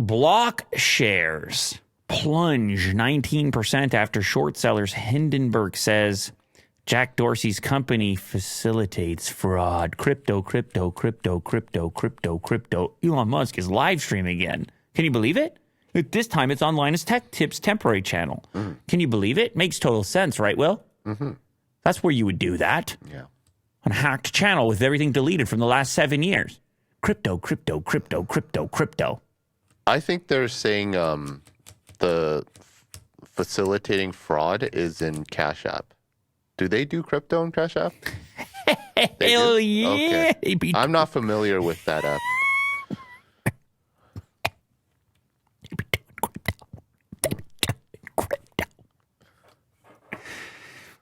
Block shares plunge 19% after short sellers. Hindenburg says Jack Dorsey's company facilitates fraud. Crypto. Elon Musk is live streaming again. Can you believe it? This time it's on Linus Tech Tips temporary channel. Can you believe it? Makes total sense, right, Will? That's where you would do that. Yeah. On a hacked channel with everything deleted from the last 7 years. Crypto. I think they're saying the facilitating fraud is in Cash App. Do they do crypto in Cash App? Hell yeah. Okay. I'm not familiar with that app.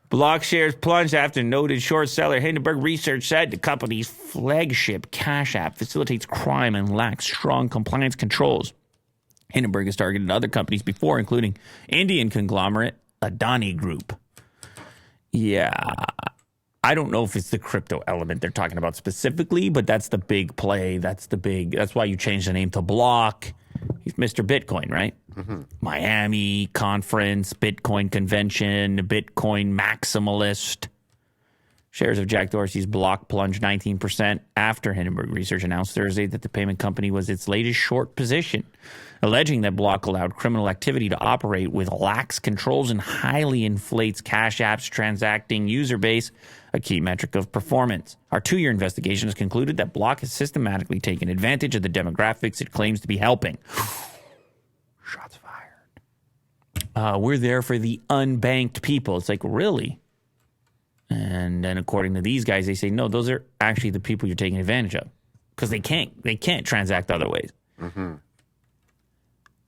Block shares plunged after noted short seller Hindenburg Research said the company's flagship Cash App facilitates crime and lacks strong compliance controls. Hindenburg has targeted other companies before, including Indian conglomerate Adani Group. Yeah, I don't know if it's the crypto element they're talking about specifically, but that's the big play. That's why you changed the name to Block. He's Mr. Bitcoin, right? Miami conference, Bitcoin convention, Bitcoin maximalist. Shares of Jack Dorsey's Block plunged 19% after Hindenburg Research announced Thursday that the payment company was its latest short position, alleging that Block allowed criminal activity to operate with lax controls and highly inflates Cash App's transacting user base, a key metric of performance. Our 2-year investigation has concluded that Block has systematically taken advantage of the demographics it claims to be helping. Shots fired. We're there for the unbanked people. It's like, really? And then according to these guys, they say, no, those are actually the people you're taking advantage of because they can't transact other ways.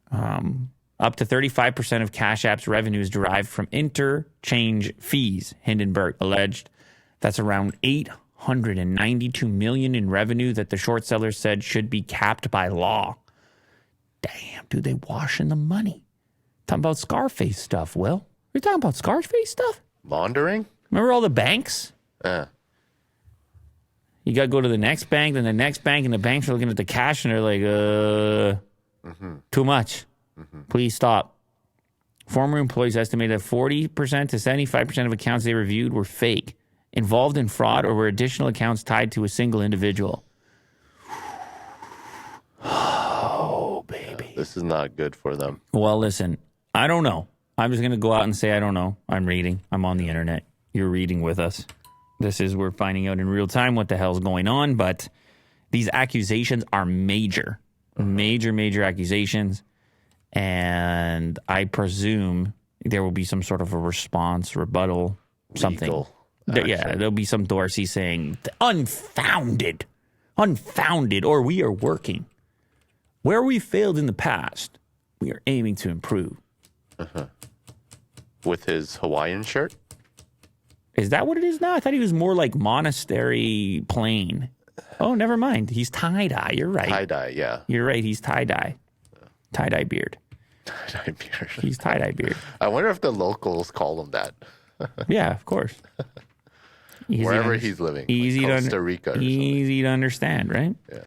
Up to 35% of Cash App's revenue is derived from interchange fees, Hindenburg alleged. That's around $892 million in revenue that the short sellers said should be capped by law. Damn, dude, they washing the money. Talking about Scarface stuff, Will. You're talking about Scarface stuff? Laundering? Remember all the banks? You got to go to the next bank, then the next bank, and the banks are looking at the cash, and they're like, too much. Please stop. Former employees estimated that 40% to 75% of accounts they reviewed were fake, involved in fraud, or were additional accounts tied to a single individual. Oh, baby. This is not good for them. Well, listen, I don't know. I'm just going to go out and say I don't know. I'm reading. I'm on the internet. You're reading with us. We're finding out in real time what the hell's going on, but these accusations are major. Major accusations. And I presume there will be some sort of a response, rebuttal, something. Yeah, there'll be some Dorsey saying, unfounded, or we are working. Where we failed in the past, we are aiming to improve. With his Hawaiian shirt? Is that what it is now? I thought he was more like monastery plain. Oh, never mind. He's tie-dye. You're right. Tie-dye, yeah. You're right. He's tie-dye. Tie-dye beard. Tie-dye beard. He's tie-dye beard. I wonder if the locals call him that. Yeah, of course. Wherever he's living. Like Costa Rica or something. Easy to understand, right? Yeah.